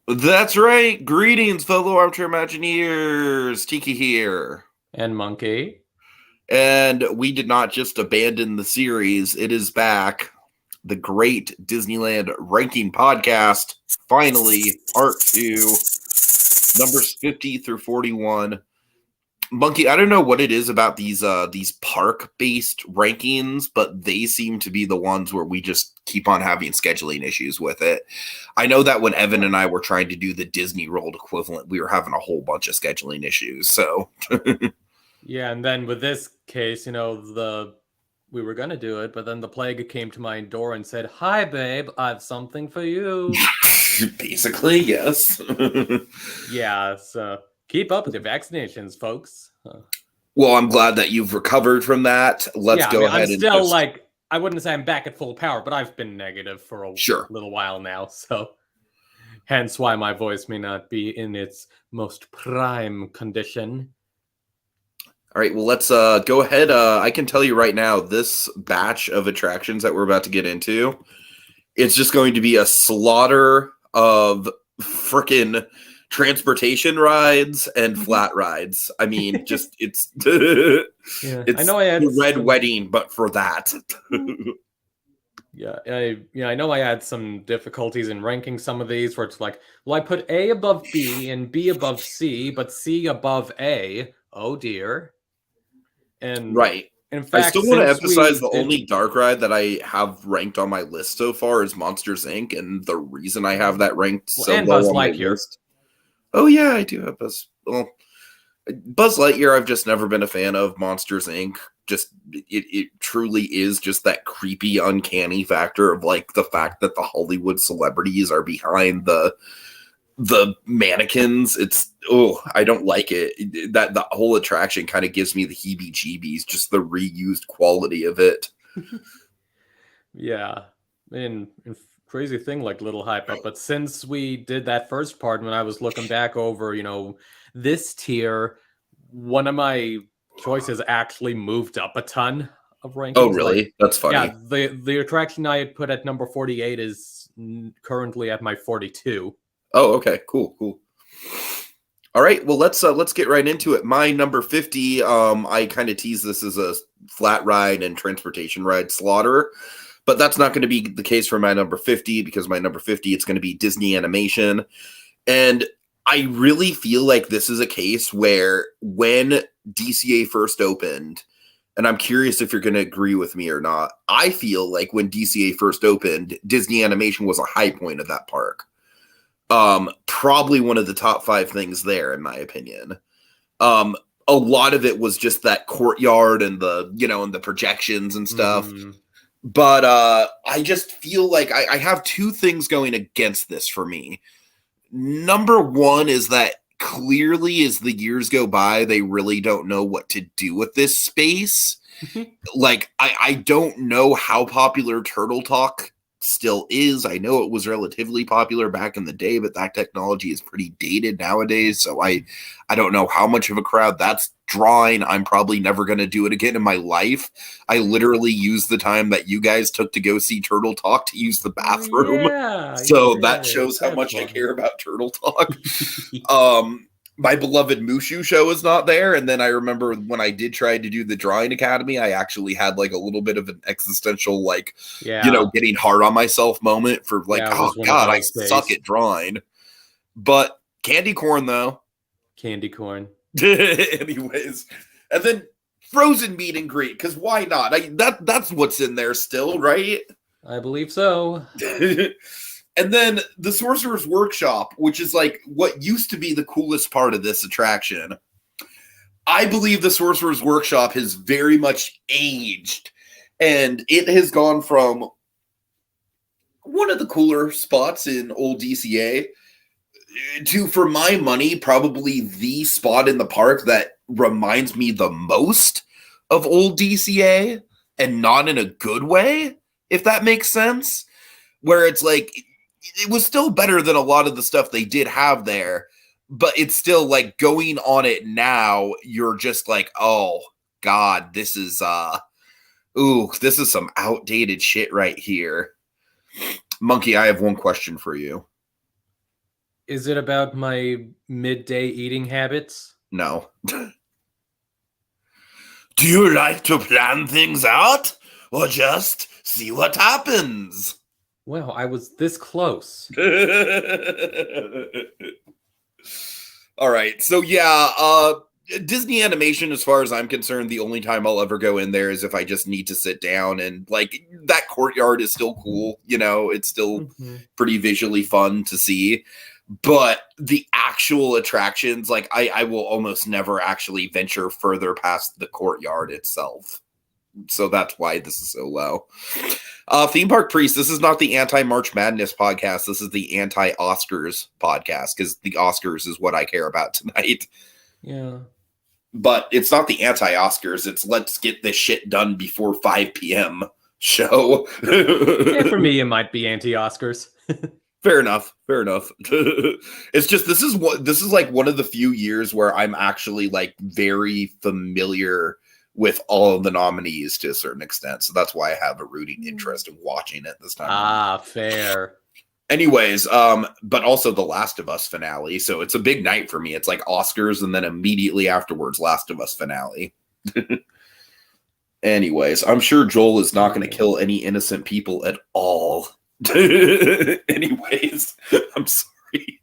That's right. Greetings, fellow armchair Imagineers. Tiki here. And Monkey. And we did not just abandon the series, it is back. The great Disneyland ranking podcast. Finally, part two, numbers 50 through 41. Monkey, I don't know what it is about these park-based rankings, but they seem to be the ones where we just keep on having scheduling issues with it. I know that when Evan and I were trying to do the Disney World equivalent, we were having a whole bunch of scheduling issues. So Yeah, and then with this case, we were gonna do it, but then the plague came to my door and said, "Hi, babe, I've something for you." basically, yes. Yeah, so keep up with your vaccinations, folks. Well, I'm glad that you've recovered from that. Let's Yeah, I go mean, I'm ahead and still just I wouldn't say I'm back at full power, but I've been negative for a sure. little while now, so hence why my voice may not be in its most prime condition. All right, well, let's go ahead. I can tell you right now, this batch of attractions that we're about to get into, it's just going to be a slaughter of frickin' transportation rides and flat rides. I mean, just it's Yeah, I it's know I had the Red Wedding, but for that. Yeah, I know I had some difficulties in ranking some of these where it's like, well, I put A above B and B above C, but C above A. Oh dear. And Right. in I fact, still want to since emphasize we the did, only dark ride that I have ranked on my list so far is Monsters Inc. And the reason I have that ranked well, so and low Buzz on my Lightyear. list. Oh yeah, I do have Buzz. Well, Buzz Lightyear, I've just never been a fan of. Monsters Inc. Just it truly is just that creepy, uncanny factor of like the fact that the Hollywood celebrities are behind the mannequins. It's I don't like it. That the whole attraction kind of gives me the heebie-jeebies. Just the reused quality of it. Yeah, and crazy thing like Little Hype Up. But since we did that first part, when I was looking back over, this tier, one of my choices actually moved up a ton of Oh, rankings. Like, really? That's yeah, funny. the attraction I had put at number 48 is currently at my 42. Oh, okay. Cool, cool. All right, well let's get right into it. My number 50, I kind of tease this as a flat ride and transportation ride slaughter, but that's not going to be the case for my number 50 because my number 50 it's going to be Disney animation. And I really feel like this is a case where when DCA first opened, and I'm curious if you're going to agree with me or not, I feel like when DCA first opened, Disney animation was a high point of that park. Probably one of the top 5 things there, in my opinion. A lot of it was just that courtyard and the projections and stuff. Mm-hmm. But I just feel like I have 2 things going against this for me. Number one is that clearly as the years go by, they really don't know what to do with this space. Like, I don't know how popular Turtle Talk still is. I know it was relatively popular back in the day, but that technology is pretty dated nowadays. So I don't know how much of a crowd that's drawing. I'm probably never going to do it again in my life. I literally used the time that you guys took to go see Turtle Talk to use the bathroom. Yeah, you So that did. shows how That's much I funny. care about Turtle Talk. My beloved Mushu show is not there. And then I remember when I did try to do the Drawing Academy, I actually had like a little bit of an existential, like, Yeah, getting hard on myself moment for like, yeah, it oh was one of God, I those suck days. at drawing. But candy corn, though. Candy corn. Anyways. And then frozen meet and greet, because why not? That's what's in there still, right? I believe so. And then the Sorcerer's Workshop, which is like what used to be the coolest part of this attraction. I believe the Sorcerer's Workshop has very much aged, and it has gone from one of the cooler spots in old DCA to, for my money, probably the spot in the park that reminds me the most of old DCA, and not in a good way, if that makes sense. Where it's like, it was still better than a lot of the stuff they did have there, but it's still like going on it now, you're just like, oh God, this is this is some outdated shit right here. Monkey, I have one question for you. Is it about my midday eating habits? No. Do you like to plan things out or just see what happens? Well, I was this close. All right. So Disney animation, as far as I'm concerned, the only time I'll ever go in there is if I just need to sit down, and like that courtyard is still cool. It's still pretty visually fun to see. But the actual attractions, like I will almost never actually venture further past the courtyard itself. So that's why this is so low. Theme Park Priest, this is not the anti-March Madness podcast. This is the anti-Oscars podcast, because the Oscars is what I care about tonight. Yeah. But it's not the anti-Oscars. It's let's get this shit done before 5 p.m. show. Yeah, for me, it might be anti-Oscars. Fair enough. It's just this is like one of the few years where I'm actually like very familiar with all of the nominees to a certain extent. So that's why I have a rooting interest in watching it this time. Ah, fair. Anyways, but also the Last of Us finale. So it's a big night for me. It's like Oscars and then immediately afterwards, Last of Us finale. Anyways, I'm sure Joel is not going to kill any innocent people at all. Anyways, I'm sorry.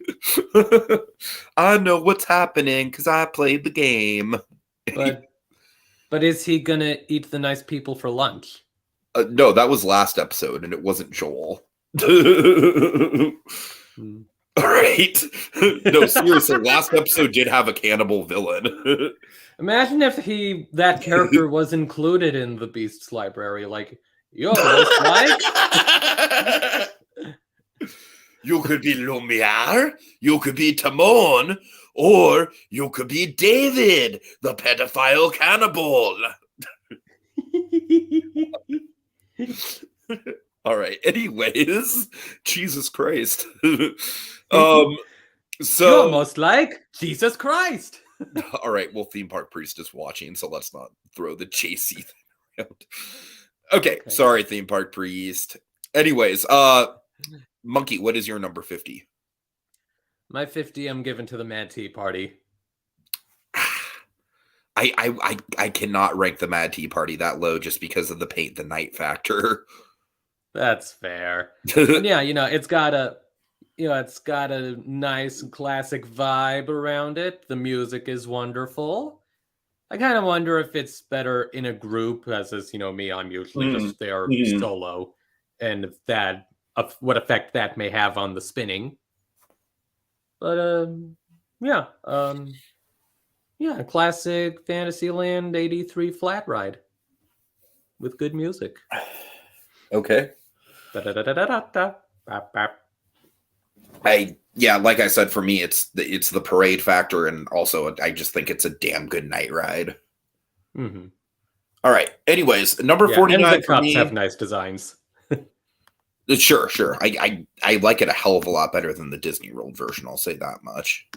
I know what's happening because I played the game. But is he gonna eat the nice people for lunch? No, that was last episode, and it wasn't Joel. All right. No, seriously, last episode did have a cannibal villain. Imagine if that character was included in the Beast's library, like, yo, most like? You could be Lumiere, you could be Timon, or you could be David, the pedophile cannibal. All right. Anyways, Jesus Christ. So you're almost like Jesus Christ. All right. Well, Theme Park Priest is watching, so let's not throw the JC thing around. Okay. Sorry, Theme Park Priest. Anyways, Monkey, what is your number 50? My 50 I'm giving to the Mad Tea Party. I cannot rank the Mad Tea Party that low just because of the paint the night factor. That's fair. And yeah, it's got a nice classic vibe around it. The music is wonderful. I kind of wonder if it's better in a group, as is, me, I'm usually just there solo, and if what effect that may have on the spinning. But classic Fantasyland 83 flat ride with good music. Okay. Like I said, for me, it's the parade factor, and also I just think it's a damn good night ride. Mm-hmm. All right. Anyways, number 49 and the for cups me have nice designs. Sure. I like it a hell of a lot better than the Disney World version. I'll say that much.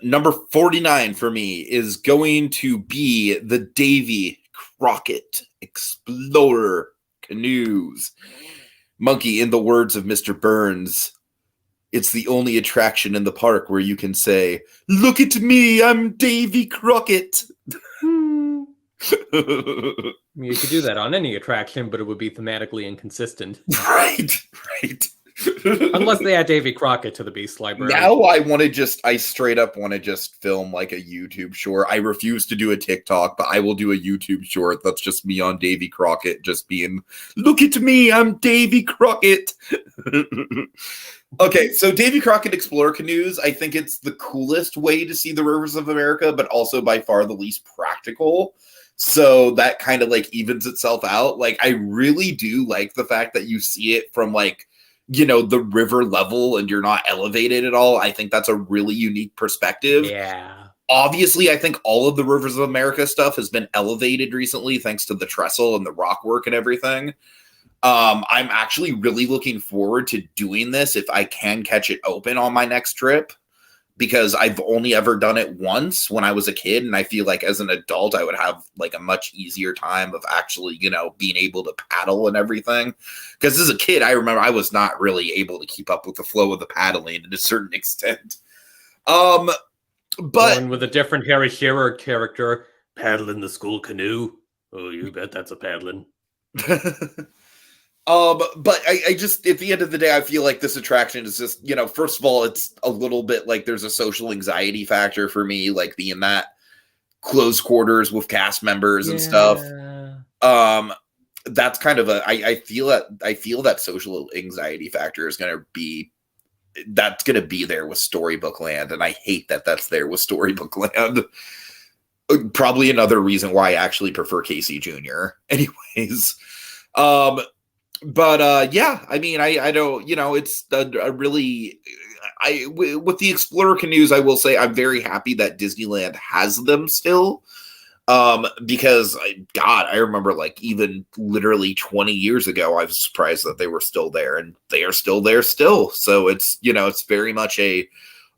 Number 49 for me is going to be the Davy Crockett Explorer Canoes. Monkey, in the words of Mr. Burns, it's the only attraction in the park where you can say, "Look at me, I'm Davy Crockett." You could do that on any attraction, but it would be thematically inconsistent. Right. Unless they add Davy Crockett to the Beast Library. Now I straight up want to just film like a YouTube short. I refuse to do a TikTok, but I will do a YouTube short that's just me on Davy Crockett, just being, "Look at me, I'm Davy Crockett." Okay, so Davy Crockett Explorer Canoes, I think it's the coolest way to see the rivers of America, but also by far the least practical. So that kind of like evens itself out. Like, I really do like the fact that you see it from like, the river level and you're not elevated at all. I think that's a really unique perspective. Yeah. Obviously, I think all of the Rivers of America stuff has been elevated recently thanks to the trestle and the rock work and everything. I'm actually really looking forward to doing this if I can catch it open on my next trip, because I've only ever done it once when I was a kid. And I feel like as an adult, I would have like a much easier time of actually, being able to paddle and everything. Because as a kid, I remember I was not really able to keep up with the flow of the paddling to a certain extent. But One with a different Harry Shearer character, paddling the school canoe. Oh, you bet that's a paddling. But I just, at the end of the day, I feel like this attraction is just, first of all, it's a little bit like there's a social anxiety factor for me, like being that close quarters with cast members and stuff. That's kind of I feel that social anxiety factor is going to be there with Storybook Land. And I hate that that's there with Storybook Land. Probably another reason why I actually prefer Casey Jr. Anyways, but yeah, I mean, I don't, it's a really, with the Explorer canoes, I will say I'm very happy that Disneyland has them still. Because I remember like even literally 20 years ago, I was surprised that they were still there, and they are still there still. So it's, it's very much a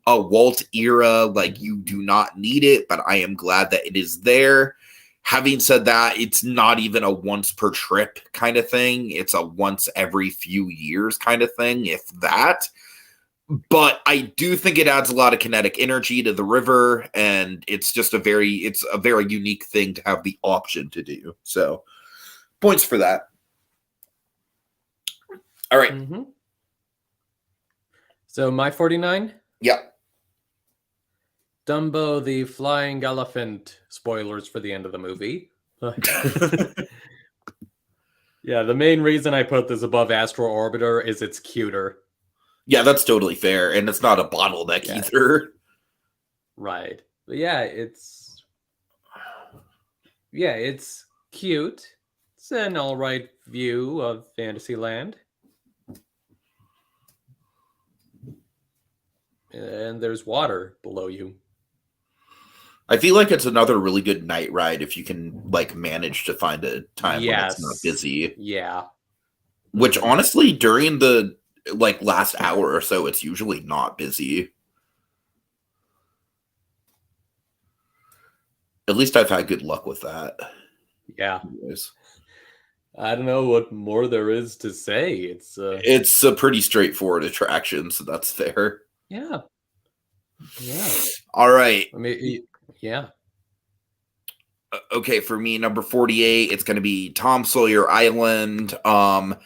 Walt era, like you do not need it, but I am glad that it is there. Having said that, it's not even a once per trip kind of thing. It's a once every few years kind of thing, if that. But I do think it adds a lot of kinetic energy to the river, and it's just a very unique thing to have the option to do. So, points for that. All right. Mm-hmm. So my 49? Yeah. Dumbo the Flying Elephant. Spoilers for the end of the movie. Yeah, the main reason I put this above Astro Orbiter is it's cuter. Yeah, that's totally fair. And it's not a bottleneck either. Right. But yeah, it's cute. It's an all right view of Fantasyland. And there's water below you. I feel like it's another really good night ride if you can like manage to find a time when it's not busy. Yeah. Which honestly, during the like last hour or so, it's usually not busy. At least I've had good luck with that. Yeah. Anyways. I don't know what more there is to say. It's a pretty straightforward attraction, so that's fair. Yeah. Yeah. All right. I mean, yeah. Okay, for me, number 48, it's going to be Tom Sawyer Island. I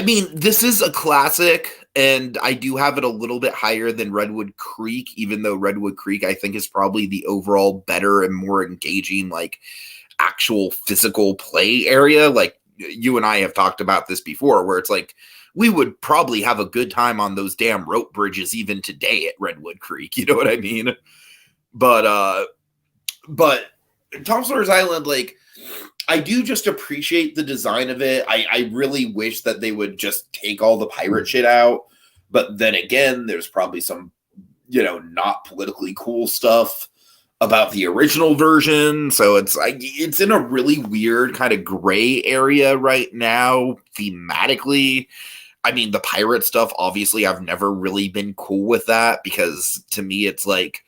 mean, this is a classic, and I do have it a little bit higher than Redwood Creek, even though Redwood Creek, I think, is probably the overall better and more engaging, like, actual physical play area. Like, you and I have talked about this before, where it's like, we would probably have a good time on those damn rope bridges even today at Redwood Creek. You know what I mean? But Tom Sawyer's Island, like, I do just appreciate the design of it. I really wish that they would just take all the pirate shit out. But then again, there's probably some, not politically cool stuff about the original version. So it's in a really weird kind of gray area right now, thematically. I mean, the pirate stuff, obviously, I've never really been cool with that, because to me, it's like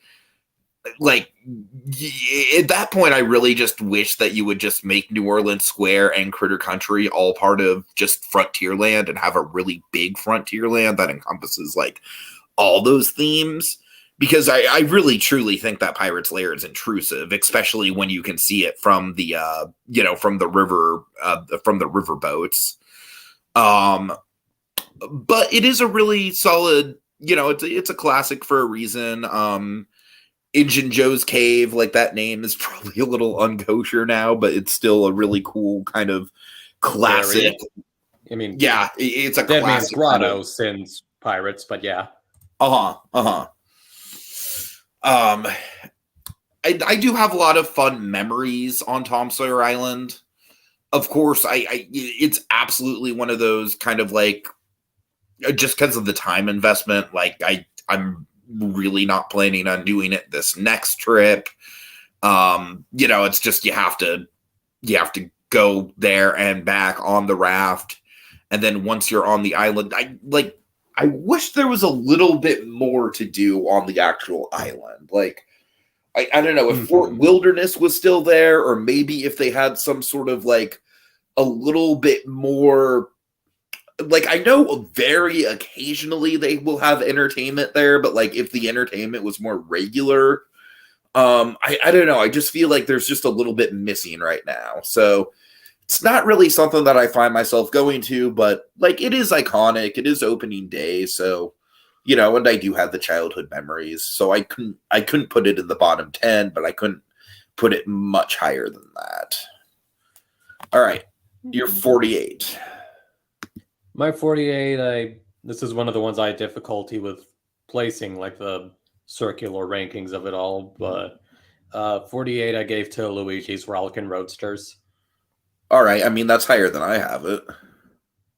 at that point, I really just wish that you would just make New Orleans Square and Critter Country all part of just Frontierland and have a really big Frontierland that encompasses like all those themes. Because I really truly think that Pirate's Lair is intrusive, especially when you can see it from the from the river boats. But it is a really solid, it's a classic for a reason. Injun Joe's Cave, like that name is probably a little unkosher now, but it's still a really cool kind of classic. I mean, yeah, it's a Dead classic Man's Grotto kind of, since Pirates, but yeah. I do have a lot of fun memories on Tom Sawyer Island. Of course, it's absolutely one of those kind of like, just because of the time investment, like I'm really not planning on doing it this next trip. It's just you have to go there and back on the raft, and then once you're on the island, I wish there was a little bit more to do on the actual island. Like, I don't know if Fort Wilderness was still there, or maybe if they had some sort of like a little bit more. Like, I know very occasionally they will have entertainment there, but like if the entertainment was more regular, I don't know. I just feel like there's just a little bit missing right now. So it's not really something that I find myself going to, but like it is iconic. It is opening day, so you know, and I do have the childhood memories. So I couldn't put it in the bottom 10, but I couldn't put it much higher than that. All right, you're 48. My 48, this is one of the ones I had difficulty with placing, like the circular rankings of it all, but 48 I gave to Luigi's Rollickin' Roadsters. All right, I mean that's higher than I have it.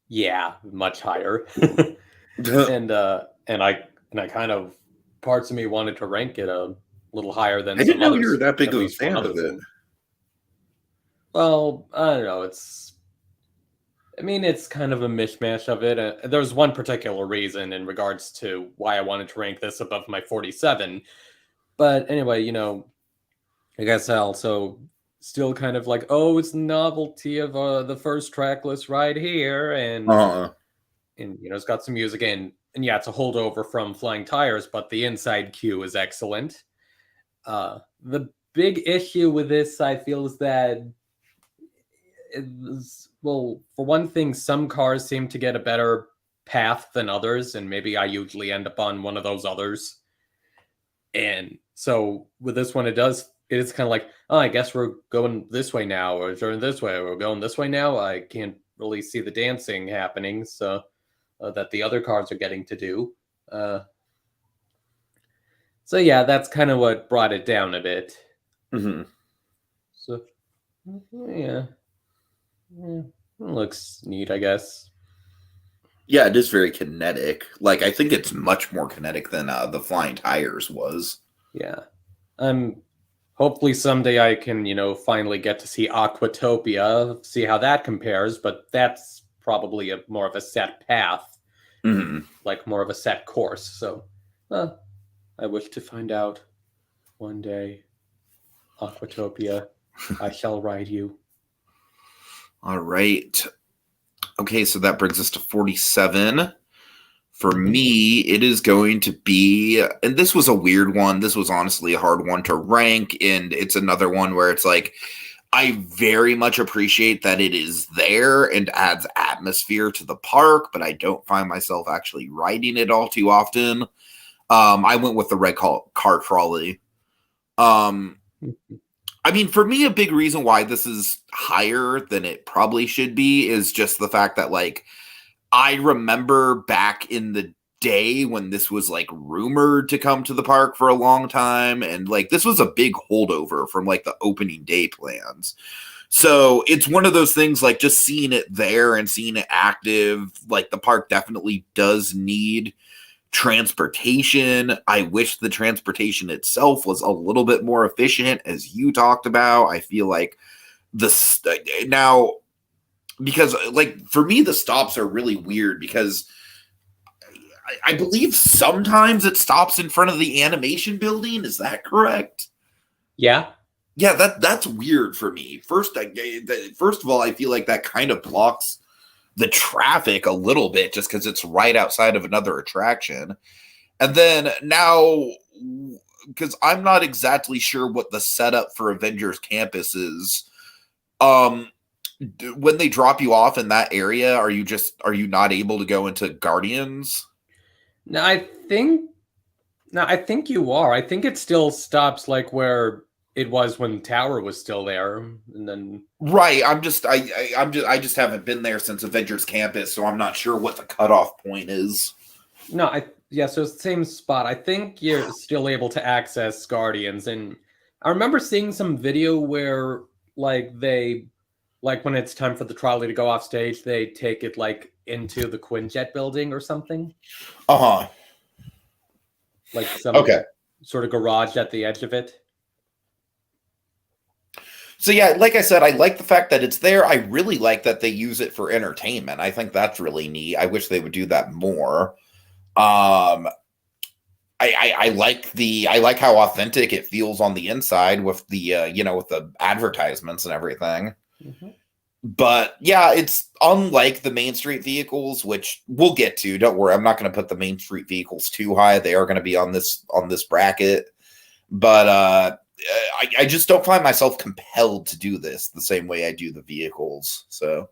Yeah, much higher. and I kind of, parts of me wanted to rank it a little higher than I didn't some know you were others, that big at of a least one fan other of it. thing. Well, I don't know. It's kind of a mishmash of it. There's one particular reason in regards to why I wanted to rank this above my 47. But anyway, I guess I also still kind of like, oh, it's the novelty of the first track list right here. And it's got some music in. And yeah, it's a holdover from Flying Tires, but the inside cue is excellent. The big issue with this, I feel, is that well, for one thing, some cars seem to get a better path than others, and maybe I usually end up on one of those others. And so with this one, it's kind of like, oh, I guess we're going this way now, or going this way, or we're going this way now. I can't really see the dancing happening, so that the other cars are getting to do. So yeah, that's kind of what brought it down a bit. Mm-hmm. So yeah. Yeah, it looks neat, I guess. Yeah, it is very kinetic. Like, I think it's much more kinetic than the Flying Tires was. Yeah. Hopefully someday I can, finally get to see Aquatopia, see how that compares, but that's probably more of a set path, like more of a set course. So I wish to find out one day. Aquatopia, I shall ride you. All right. Okay, so that brings us to 47. For me, it is going to be, and this was a weird one. This was honestly a hard one to rank, and it's another one where it's like, I very much appreciate that it is there and adds atmosphere to the park, but I don't find myself actually riding it all too often. I went with the red car trolley. I mean, for me, a big reason why this is higher than it probably should be is just the fact that, like, I remember back in the day when this was, like, rumored to come to the park for a long time, and, like, this was a big holdover from, like, the opening day plans. So it's one of those things, like, just seeing it there and seeing it active, like, the park definitely does need transportation. I wish the transportation itself was a little bit more efficient, as you talked about. I feel like now, because like for me, the stops are really weird because I believe sometimes it stops in front of the animation building. Is that correct? Yeah. Yeah, that's weird for me. First of all, I feel like that kind of blocks the traffic a little bit just because it's right outside of another attraction. And then now, because I'm not exactly sure what the setup for Avengers Campus is, when they drop you off in that area, are you not able to go into Guardians? No, I think you are. I think it still stops like where it was when Tower was still there, and then right. I just haven't been there since Avengers Campus, so I'm not sure what the cutoff point is. No, so it's the same spot. I think you're still able to access Guardians, and I remember seeing some video where like when it's time for the trolley to go off stage, they take it like into the Quinjet building or something. Like some sort of garage at the edge of it. So yeah, like I said, I like the fact that it's there. I really like that they use it for entertainment. I think that's really neat. I wish they would do that more. Um, I like how authentic it feels on the inside with the with the advertisements and everything. Mm-hmm. But yeah, it's unlike the Main Street vehicles, which we'll get to. Don't worry, I'm not going to put the Main Street vehicles too high. They are going to be on this bracket. But I just don't find myself compelled to do this the same way I do the vehicles. So,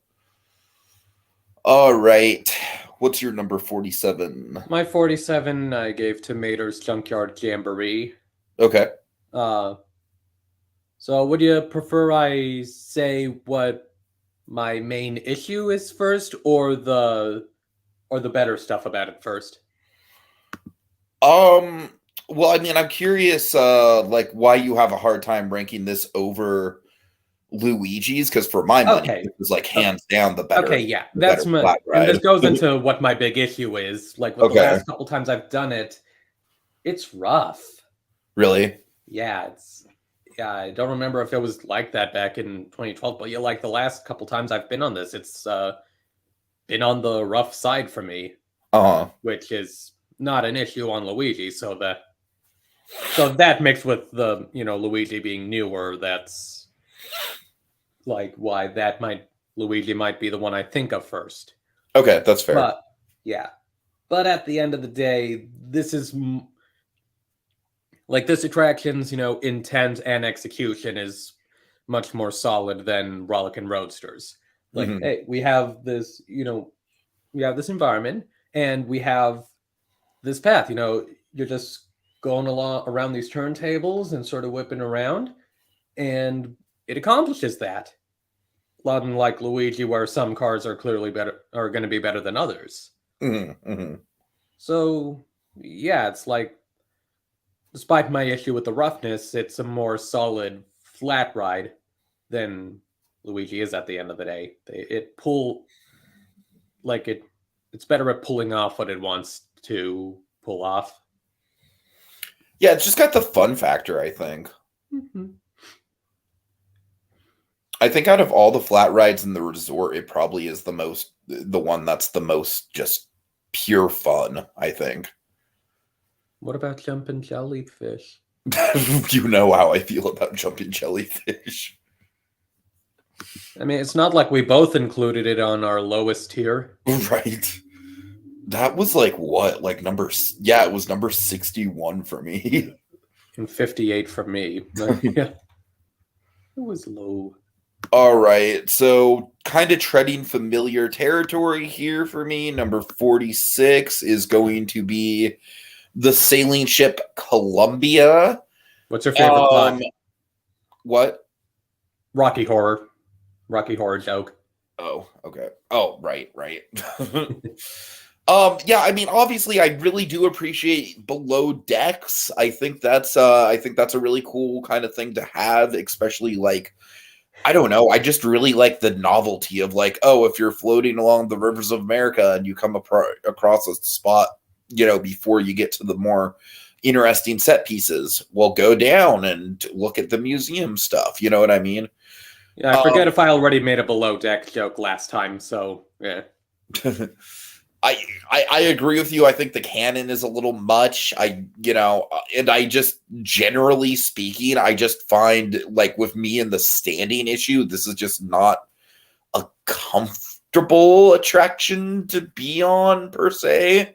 all right, what's your number 47? My 47 I gave to Mater's Junkyard Jamboree. Okay. So would you prefer I say what my main issue is first, or the better stuff about it first? Well, I mean, I'm curious, like why you have a hard time ranking this over Luigi's, because for my money, Okay. it was like hands down the better. Okay, yeah, that's my. flat And this ride. goes into what my big issue is. Like with the Okay. last couple times I've done it, it's rough. Really? Yeah, I don't remember if it was like that back in 2012, but yeah, like the last couple times I've been on this, it's been on the rough side for me, which is not an issue on Luigi. So that mixed with the Luigi being newer, that's like why Luigi might be the one I think of first. Okay, that's fair. But yeah, but at the end of the day, this is like this attraction's intent and execution is much more solid than Rollickin' Roadsters. Like, hey, we have this, we have this environment and we have this path. You're just going along around these turntables and sort of whipping around, and it accomplishes that. Unlike Luigi, where some cars are clearly are going to be better than others. So yeah, it's like, despite my issue with the roughness, it's a more solid flat ride than Luigi is at the end of the day. It's better at pulling off what it wants to pull off. Yeah, it's just got the fun factor, I think. Mm-hmm. I think out of all the flat rides in the resort, it probably is the one that's the most just pure fun, I think. What about jumping jellyfish? You know how I feel about jumping jellyfish. I mean, it's not like we both included it on our lowest tier. Right. That was like what? Like it was number 61 for me. And 58 for me. Yeah. It was low. All right. So kind of treading familiar territory here for me. Number 46 is going to be the sailing ship Columbia. What's your favorite plot? What? Rocky Horror joke. Oh, okay. Oh, right. Yeah, I mean, obviously I really do appreciate below decks. I think that's a really cool kind of thing to have, especially like, I don't know, I just really like the novelty of like, oh, if you're floating along the rivers of America and you come across a spot, before you get to the more interesting set pieces, well, go down and look at the museum stuff. You know what I mean? Yeah, I forget if I already made a below deck joke last time, so yeah. I agree with you. I think the canon is a little much. And I just, generally speaking, I just find, like, with me and the standing issue, this is just not a comfortable attraction to be on, per se.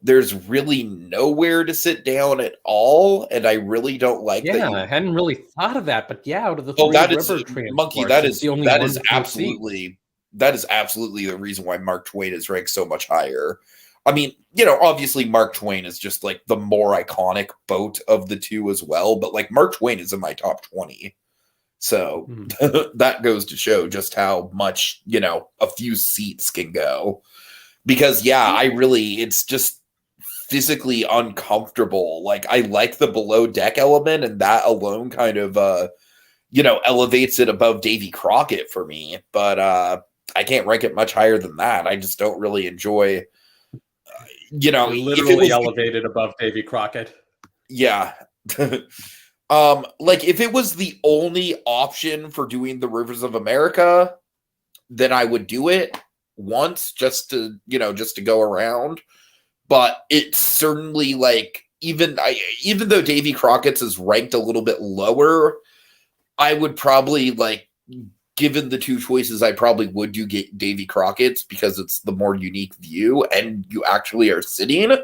There's really nowhere to sit down at all, and I really don't like that. Yeah, I hadn't really thought of that, but yeah, out of the three Monkey, that is absolutely the reason why Mark Twain is ranked so much higher. I mean, obviously Mark Twain is just like the more iconic boat of the two as well, but like Mark Twain is in my top 20. So that goes to show just how much, a few seats can go. Because it's just physically uncomfortable. Like, I like the below deck element, and that alone kind of elevates it above Davy Crockett for me. But I can't rank it much higher than that. I just don't really enjoy literally elevated above Davy Crockett. Yeah. Like, if it was the only option for doing the Rivers of America, then I would do it once just to go around. but it's certainly like even though Davy Crockett's is ranked a little bit lower, I would probably like, given the two choices, I probably would do get Davy Crockett's because it's the more unique view and you actually are sitting.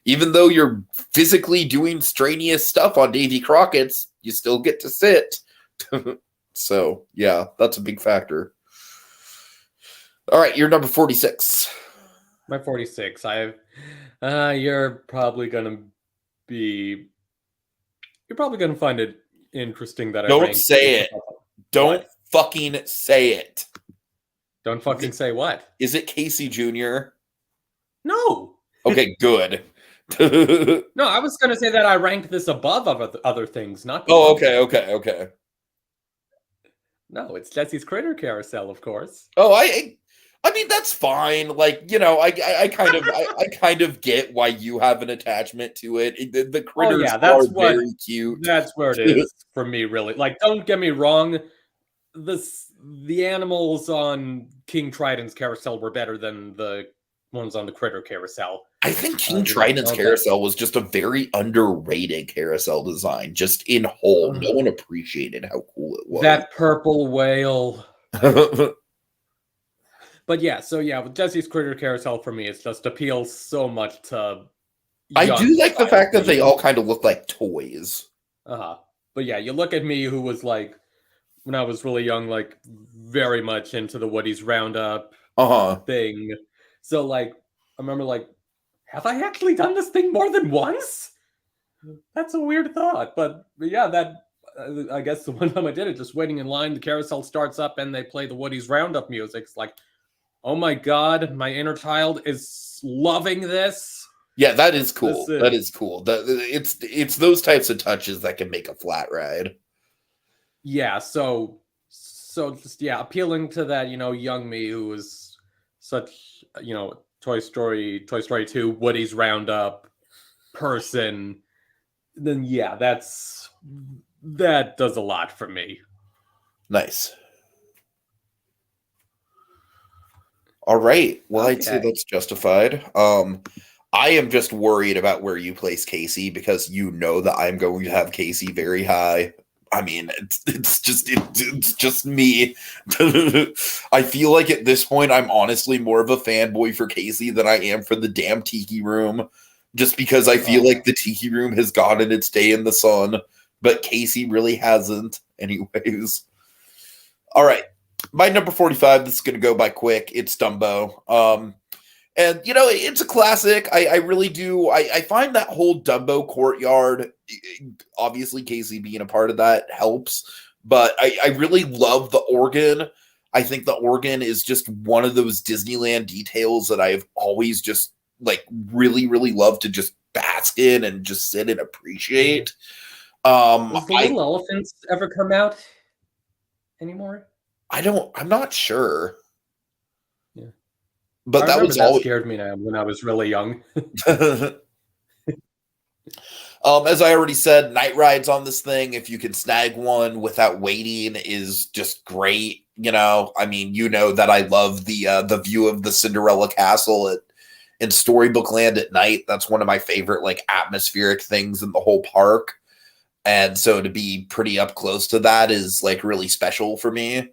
Even though you're physically doing strenuous stuff on Davy Crockett's, you still get to sit. So, yeah, that's a big factor. All right, you're number 46. My 46. You're probably gonna find it interesting that I Don't ranked say this it. above. Don't What? fucking say it. Don't fucking say what? Is it Casey Jr.? No. Okay, good. No, I was gonna say that I ranked this above other things, not below. Oh, okay. No, it's Jesse's Critter Carousel, of course. Oh, I mean that's fine. Like, you know, I kind of get why you have an attachment to it. The critters are very cute. That's where it is for me, really. Like, don't get me wrong, the animals on King Triton's carousel were better than the ones on the Critter Carousel. I think King Triton's carousel was just a very underrated carousel design, just in whole. No one appreciated how cool it was. That purple whale. But yeah, with Jesse's Critter Carousel, for me, it just appeals so much to I do like the fact that they all kind of look like toys. But yeah, you look at me, who was like, when I was really young, like very much into the Woody's Roundup thing. So like, I remember like, have I actually done this thing more than once? That's a weird thought, but yeah, that I guess the one time I did it, just waiting in line, the carousel starts up and they play the Woody's Roundup music. It's like, oh my god, my inner child is loving this. Yeah, that is cool. That is cool. It's those types of touches that can make a flat ride. Yeah, so just appealing to that, young me who was such, Toy Story 2, Woody's Roundup person, then yeah, that does a lot for me. Nice. All right. Well, I'd say that's justified. I am just worried about where you place Casey because you know that I'm going to have Casey very high. I mean, it's just me. I feel like at this point, I'm honestly more of a fanboy for Casey than I am for the damn Tiki Room, just because I feel like the Tiki Room has gotten its day in the sun, but Casey really hasn't. Anyways, all right, my number 45. This is going to go by quick. It's Dumbo. And, it's a classic. I really do. I find that whole Dumbo courtyard, obviously Casey being a part of that helps, but I really love the organ. I think the organ is just one of those Disneyland details that I've always just, like, really, really loved to just bask in and just sit and appreciate. Does the little elephants ever come out anymore? I'm not sure. But that scared me when I was really young. As I already said, night rides on this thing, if you can snag one without waiting, is just great. I mean, that I love the view of the Cinderella Castle in Storybook Land at night. That's one of my favorite like atmospheric things in the whole park. And so to be pretty up close to that is like really special for me.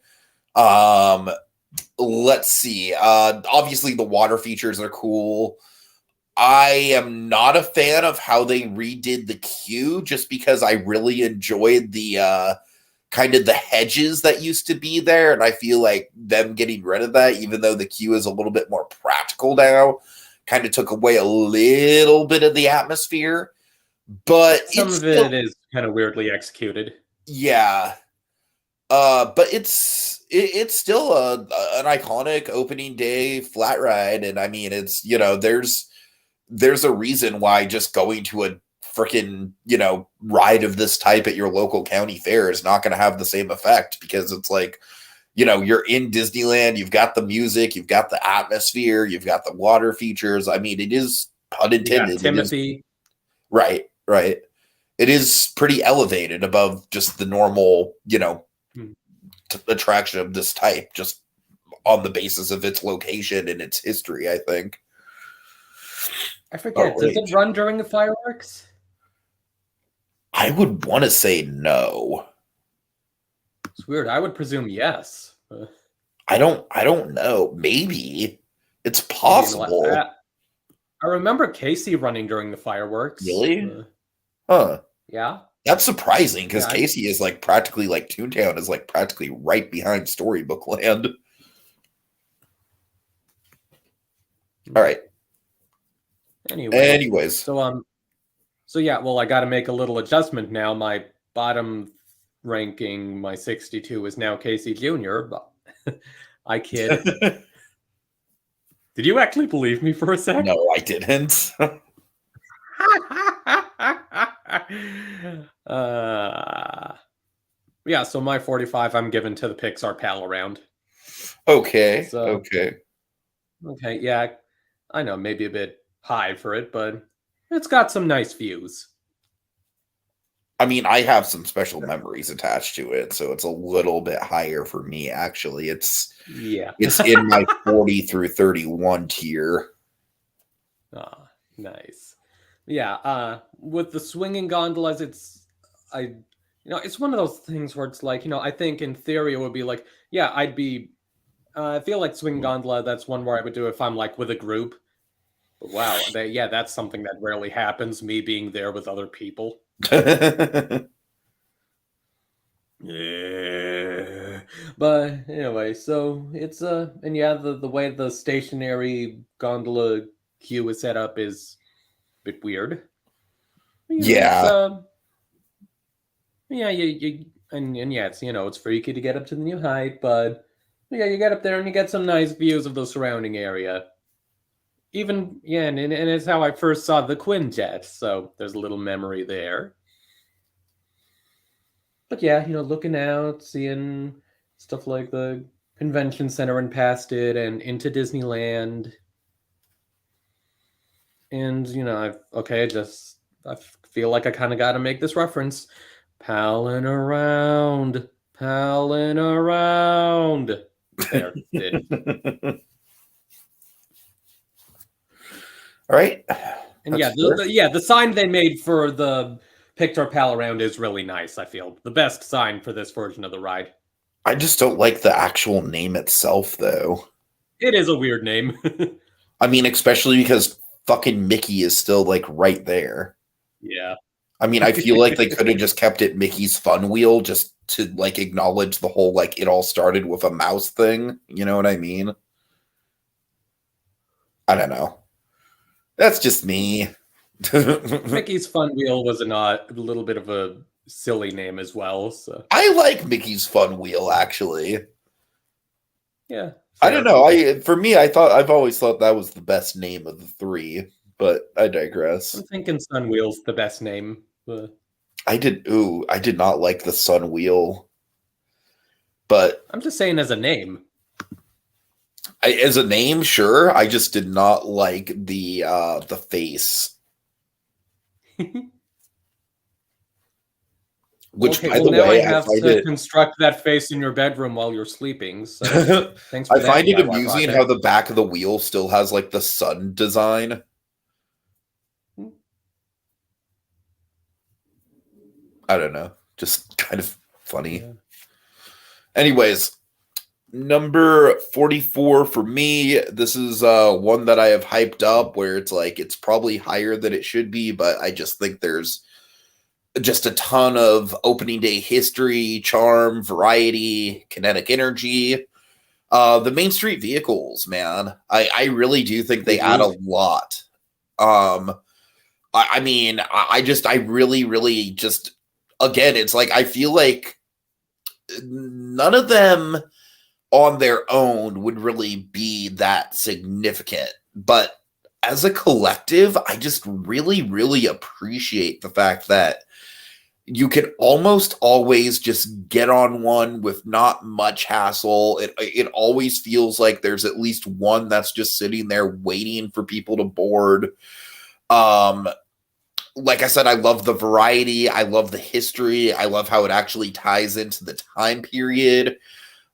Let's see. Obviously, the water features are cool. I am not a fan of how they redid the queue just because I really enjoyed the kind of the hedges that used to be there. And I feel like them getting rid of that, even though the queue is a little bit more practical now, kind of took away a little bit of the atmosphere. But some of it is kind of weirdly executed. Yeah. But it's still an iconic opening day flat ride, and I mean it's there's a reason why just going to a freaking ride of this type at your local county fair is not going to have the same effect, because it's like you're in Disneyland, you've got the music, you've got the atmosphere, you've got the water features. I mean, it is pun intended. Timothy, right. It is pretty elevated above just the normal attraction of this type, just on the basis of its location and its history, I think. I Oh, forget. Does it wait. run during the fireworks? I would want to say no. It's weird. I would presume yes. I don't know. Maybe. It's Maybe possible. I remember Casey running during the fireworks. Really? Huh. Yeah. That's surprising because Yeah. Casey is like practically like Toontown is like practically right behind Storybook Land. All right. Anyways. So yeah, well, I got to make a little adjustment now. My bottom ranking, my 62, is now Casey Jr. But I kid. Did you actually believe me for a sec? No, I didn't. Yeah, so my 45 I'm giving to the Pixar Pal Around. Okay. So, Okay. okay, yeah, I know, maybe a bit high for it, but it's got some nice views. I mean, I have some special memories attached to it, so it's a little bit higher for me, actually. It's in my 40 through 31 tier. Ah, nice. Yeah, with the swinging gondolas, it's one of those things where it's like, I think in theory it would be like, yeah, I feel like swinging gondola, that's one where I would do if I'm like with a group. But wow, that's something that rarely happens, me being there with other people. Yeah. But anyway, so it's and yeah, the way the stationary gondola queue is set up is a bit weird. It's Yeah. yeah, and yeah, it's freaky to get up to the new height, but yeah, you get up there and you get some nice views of the surrounding area. Even and it's how I first saw the Quinjet, so there's a little memory there. But yeah, looking out, seeing stuff like the convention center and past it, and into Disneyland, and I feel like I kind of got to make this reference, palling around, palling around. There, did. All right. And the sign they made for the Picture Pal Around is really nice, I feel. The best sign for this version of the ride. I just don't like the actual name itself, though. It is a weird name. I mean, especially because fucking Mickey is still, like, right there. Yeah. I mean, I feel like they could have just kept it Mickey's Fun Wheel just to, like, acknowledge the whole, like, it all started with a mouse thing. You know what I mean? I don't know. That's just me. Mickey's Fun Wheel was a little bit of a silly name as well. So I like Mickey's Fun Wheel, actually. Yeah. I don't know. For me, I've always thought that was the best name of the three, but I digress. I'm thinking Sun Wheel's the best name. I did not like the Sun Wheel. But I'm just saying as a name. As a name, sure. I just did not like the face. Which, okay, by well, the now way, I have to construct that face in your bedroom while you're sleeping. So thanks for I that. find it DIY amusing project. how the back of the wheel still has like the sun design. I don't know. Just kind of funny. Yeah. Anyways, number 44 for me. This is one that I have hyped up where it's like it's probably higher than it should be, but I just think there's just a ton of opening day history, charm, variety, kinetic energy. The Main Street vehicles, man. I really do think they add a lot. I mean, I really, really just, again, it's like, I feel like none of them on their own would really be that significant. But as a collective, I just really, really appreciate the fact that you can almost always just get on one with not much hassle. It always feels like there's at least one that's just sitting there waiting for people to board. Like I said, I love the variety. I love the history. I love how it actually ties into the time period.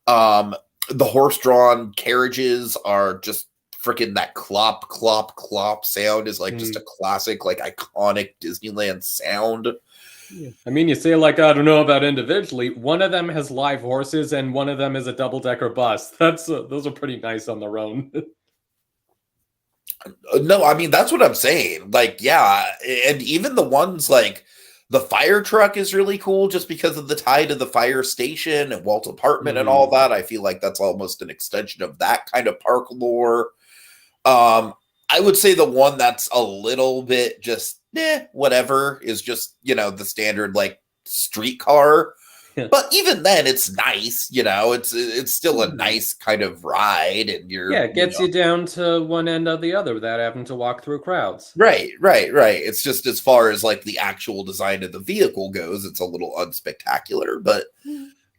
The horse-drawn carriages are just freaking that clop, clop, clop sound is like just a classic, like iconic Disneyland sound. Yeah. I mean, you say like, I don't know about individually. One of them has live horses and one of them is a double-decker bus. Those are pretty nice on their own. No, I mean, that's what I'm saying. Like, yeah. And even the ones like the fire truck is really cool just because of the tie to the fire station and Walt's apartment and all that. I feel like that's almost an extension of that kind of park lore. I would say the one that's a little bit just whatever is just, the standard like streetcar. Yeah. But even then it's nice, it's still a nice kind of ride, and it gets you down to one end or the other without having to walk through crowds. Right. It's just as far as like the actual design of the vehicle goes, it's a little unspectacular, but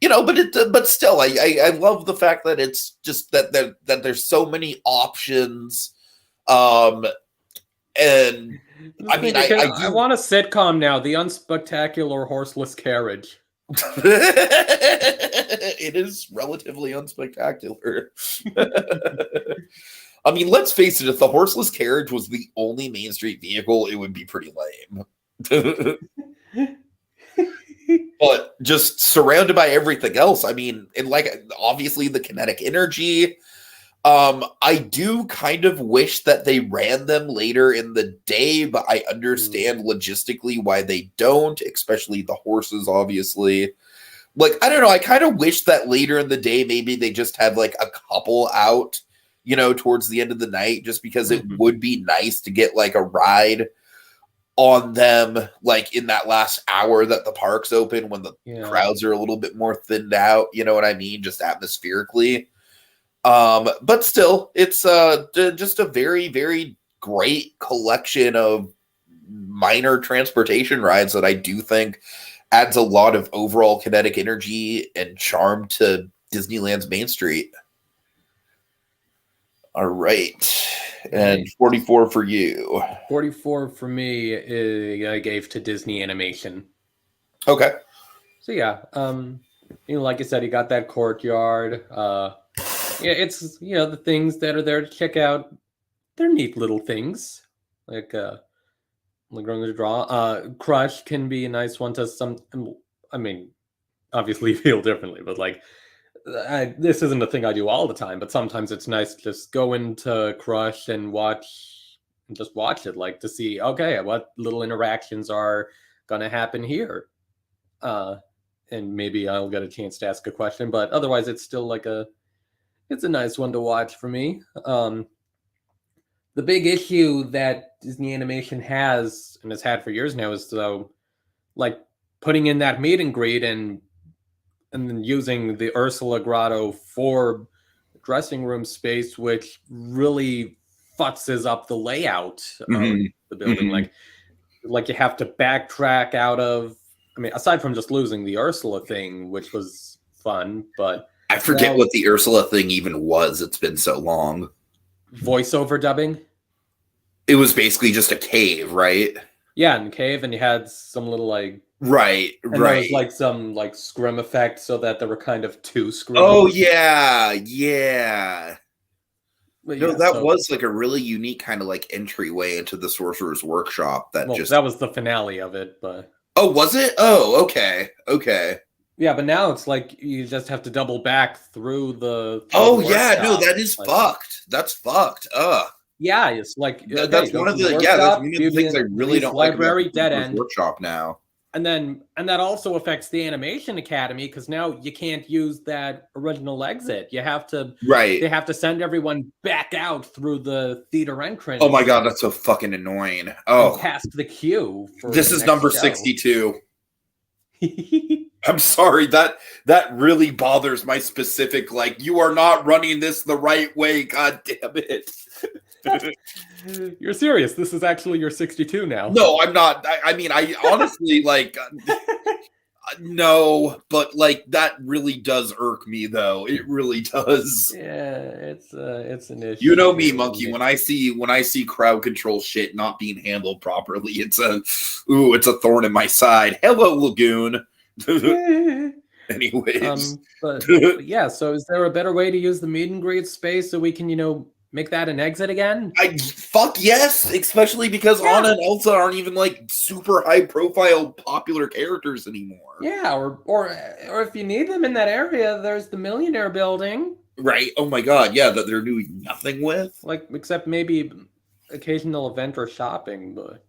but still, I love the fact that it's just that there's so many options. And I mean, I want a sitcom now, The Unspectacular Horseless Carriage. It is relatively unspectacular. I mean, let's face it, if the horseless carriage was the only Main Street vehicle, it would be pretty lame. But just surrounded by everything else, I mean, and like obviously the kinetic energy. I do kind of wish that they ran them later in the day, but I understand logistically why they don't, especially the horses, obviously. Like, I don't know, I kind of wish that later in the day, maybe they just had like a couple out, towards the end of the night, just because it would be nice to get like a ride on them, like in that last hour that the park's open when the crowds are a little bit more thinned out, you know what I mean? Just atmospherically. But still, it's just a very, very great collection of minor transportation rides that I do think adds a lot of overall kinetic energy and charm to Disneyland's Main Street. All right. And 44 for you. 44 for me, I gave to Disney Animation. Okay. So yeah, like you said, you got that courtyard. It's the things that are there to check out. They're neat little things, like going to draw. Crush can be a nice one to some. I mean, obviously feel differently, but like this isn't a thing I do all the time. But sometimes it's nice to just go into Crush and watch it, like to see what little interactions are gonna happen here, and maybe I'll get a chance to ask a question. But otherwise, it's still like it's a nice one to watch for me. The big issue that Disney Animation has, and has had for years now, is like putting in that meet and greet and then using the Ursula Grotto for dressing room space, which really futzes up the layout of the building. Like you have to backtrack out of. I mean, aside from just losing the Ursula thing, which was fun, but I forget what the Ursula thing even was. It's been so long. Voiceover dubbing? It was basically just a cave, right? Yeah, in the cave, and you had some little like right. There was like some like scrim effect, so that there were kind of two scrim. Oh yeah. That was like a really unique kind of like entryway into the Sorcerer's Workshop. That was the finale of it, but was it? Oh, okay. Yeah, but now it's like you just have to double back through the. That is fucked. That's fucked. Yeah, it's like that's one of the things I really don't like about dead end Workshop now. And that also affects the Animation Academy, because now you can't use that original exit. You have to They have to send everyone back out through the theater entrance. Oh my god, that's so fucking annoying. Oh, past the queue. This is number 62. I'm sorry, that really bothers my specific, like, you are not running this the right way, god damn it. You're serious? This is actually your 62 now. No, I'm not. I mean, I honestly, like, no, but, like, that really does irk me, though. It really does. Yeah, it's an issue. You know me, Monkey. When I see crowd control shit not being handled properly, it's a thorn in my side. Hello, Lagoon. Anyways, but yeah. So, is there a better way to use the meet and greet space so we can, make that an exit again? Fuck yes, especially because Yeah. Anna and Elsa aren't even like super high profile popular characters anymore. Yeah, or if you need them in that area, there's the Millionaire Building. Right? Oh my god, yeah, that they're doing nothing with. Like, except maybe occasional event or shopping, but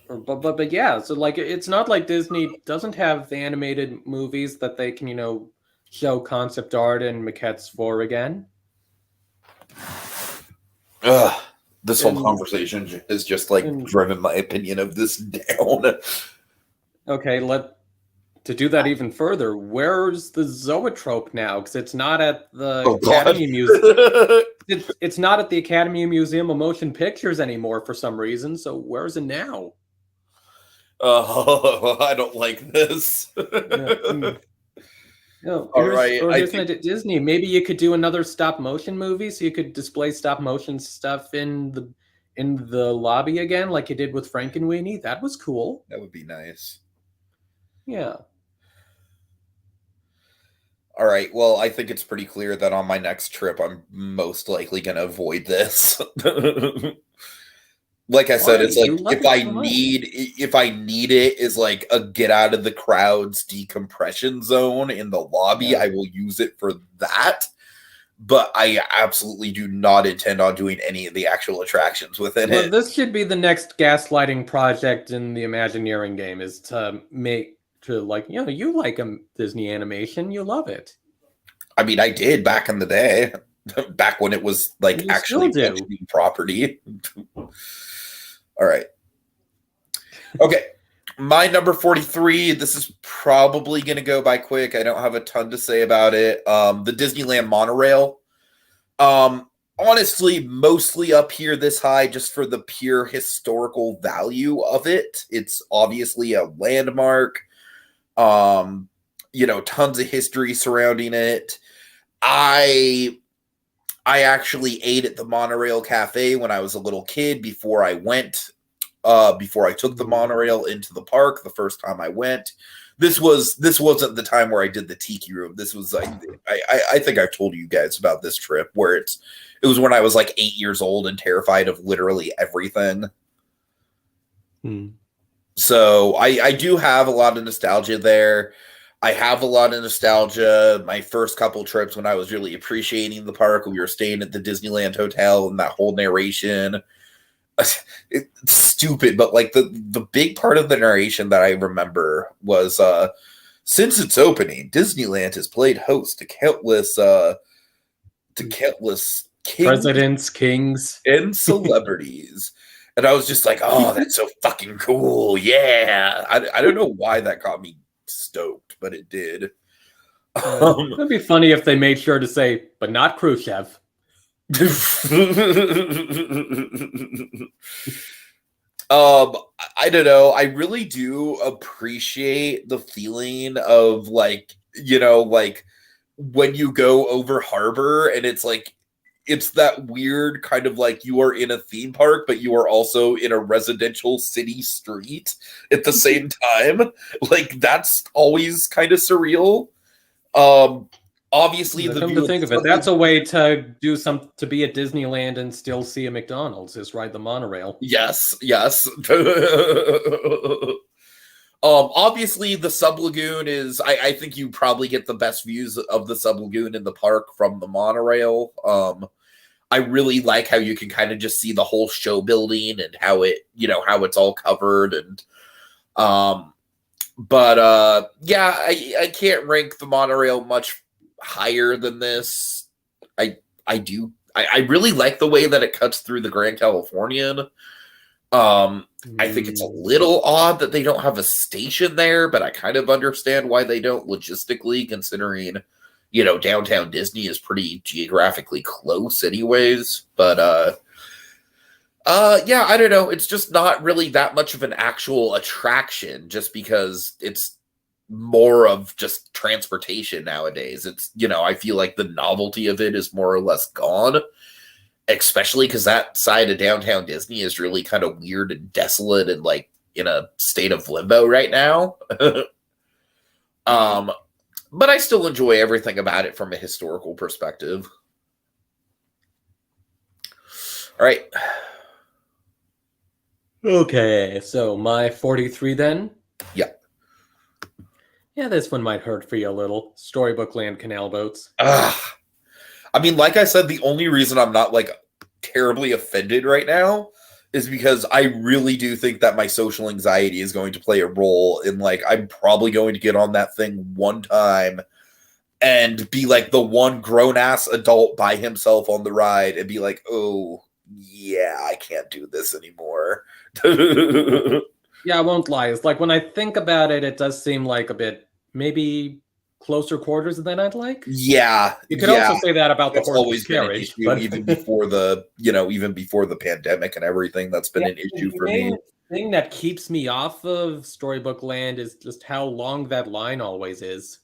but yeah. So like, it's not like Disney doesn't have the animated movies that they can show concept art and maquettes for again. Ugh, this whole And- conversation is just like driven my opinion of this down. Okay, to do that even further, where's the Zoetrope now? Because it's not at the Academy Museum. It's not at the Academy Museum of Motion Pictures anymore for some reason. So where's it now? I don't like this. No, All right, or isn't it at Disney? Maybe you could do another stop motion movie, so you could display stop motion stuff in the lobby again, like you did with Frankenweenie. That was cool. That would be nice. Yeah. All right. Well, I think it's pretty clear that on my next trip, I'm most likely going to avoid this. Like I said, it's like if I need it is like a get out of the crowds decompression zone in the lobby, I will use it for that. But I absolutely do not intend on doing any of the actual attractions within it. This should be the next gaslighting project in the Imagineering game, is to you like a Disney animation, you love it. I mean, I did back in the day, back when it was like actually property. All right. Okay. My number 43, this is probably going to go by quick. I don't have a ton to say about it. The Disneyland monorail. Honestly, mostly up here this high just for the pure historical value of it. It's obviously a landmark. Tons of history surrounding it. I actually ate at the Monorail Cafe when I was a little kid before I took the monorail into the park the first time I went. This wasn't the time where I did the Tiki Room. This was like I think I've told you guys about this trip where it was when I was like 8 years old and terrified of literally everything. So I do have a lot of nostalgia there. I have a lot of nostalgia. My first couple trips when I was really appreciating the park, we were staying at the Disneyland Hotel and that whole narration. It's stupid, but like the big part of the narration that I remember was since its opening, Disneyland has played host to countless presidents, kings, and celebrities. And I was just like, oh, that's so fucking cool. Yeah. I don't know why that got me stoked, but it did. It'd be funny if they made sure to say, but not Khrushchev. I don't know. I really do appreciate the feeling of like when you go over harbor and it's like it's that weird kind of like you are in a theme park, but you are also in a residential city street at the same time. Like that's always kind of surreal. Obviously, come to think of it, that's a way to be at Disneyland and still see a McDonald's, is ride the monorail. Yes. Obviously, the Sublagoon is. I think you probably get the best views of the Sublagoon in the park from the monorail. I really like how you can kind of just see the whole show building and how it's all covered and. But I can't rank the monorail much higher than this. I really like the way that it cuts through the Grand Californian. I think it's a little odd that they don't have a station there, but I kind of understand why they don't logistically, considering downtown Disney is pretty geographically close anyways. But I don't know. It's just not really that much of an actual attraction just because it's more of just transportation nowadays. It's, I feel like the novelty of it is more or less gone, especially because that side of downtown Disney is really kind of weird and desolate and like in a state of limbo right now. But I still enjoy everything about it from a historical perspective. All right. Okay, so my 43 then. Yeah. Yeah, this one might hurt for you a little. Storybook Land canal boats. Ugh. I mean, like I said, the only reason I'm not like terribly offended right now is because I really do think that my social anxiety is going to play a role in like I'm probably going to get on that thing one time and be like the one grown ass adult by himself on the ride and be like, oh yeah, I can't do this anymore. Yeah, I won't lie. It's like when I think about it, it does seem like a bit maybe closer quarters than I'd like. Yeah, You could yeah. also say that about the That's horse's always been an carriage, issue, but even before the, even before the pandemic and everything. That's been yeah, an issue the for me. main thing that keeps me off of Storybook Land is just how long that line always is.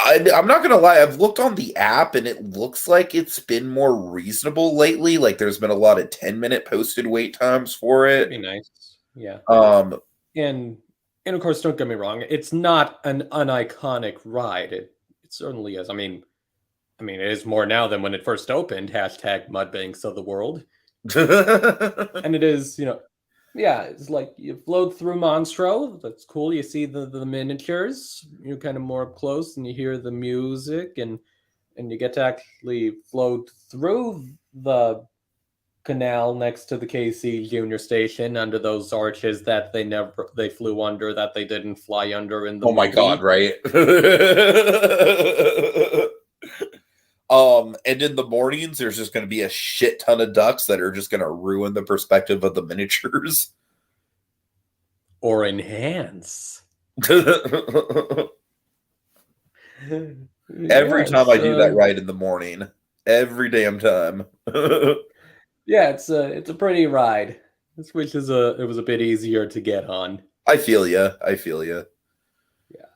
I'm not gonna lie. I've looked on the app, and it looks like it's been more reasonable lately. Like there's been a lot of 10-minute posted wait times for That'd it. be nice. Yeah. Um, And of course, don't get me wrong, it's not an uniconic ride. It certainly is. I mean, it is more now than when it first opened. Hashtag Mudbanks of the world. And it is, yeah, it's like you float through Monstro. That's cool. You see the miniatures. You're kind of more up close, and you hear the music, and you get to actually float through the canal next to the KC Junior Station under those arches that they flew under, that they didn't fly under in the oh my movie. god, right? And in the mornings, there's just going to be a shit ton of ducks that are just going to ruin the perspective of the miniatures. Or enhance. Every time I do that ride in the morning, every damn time. Yeah, it's a pretty ride. Which is it was a bit easier to get on. I feel you. Yeah.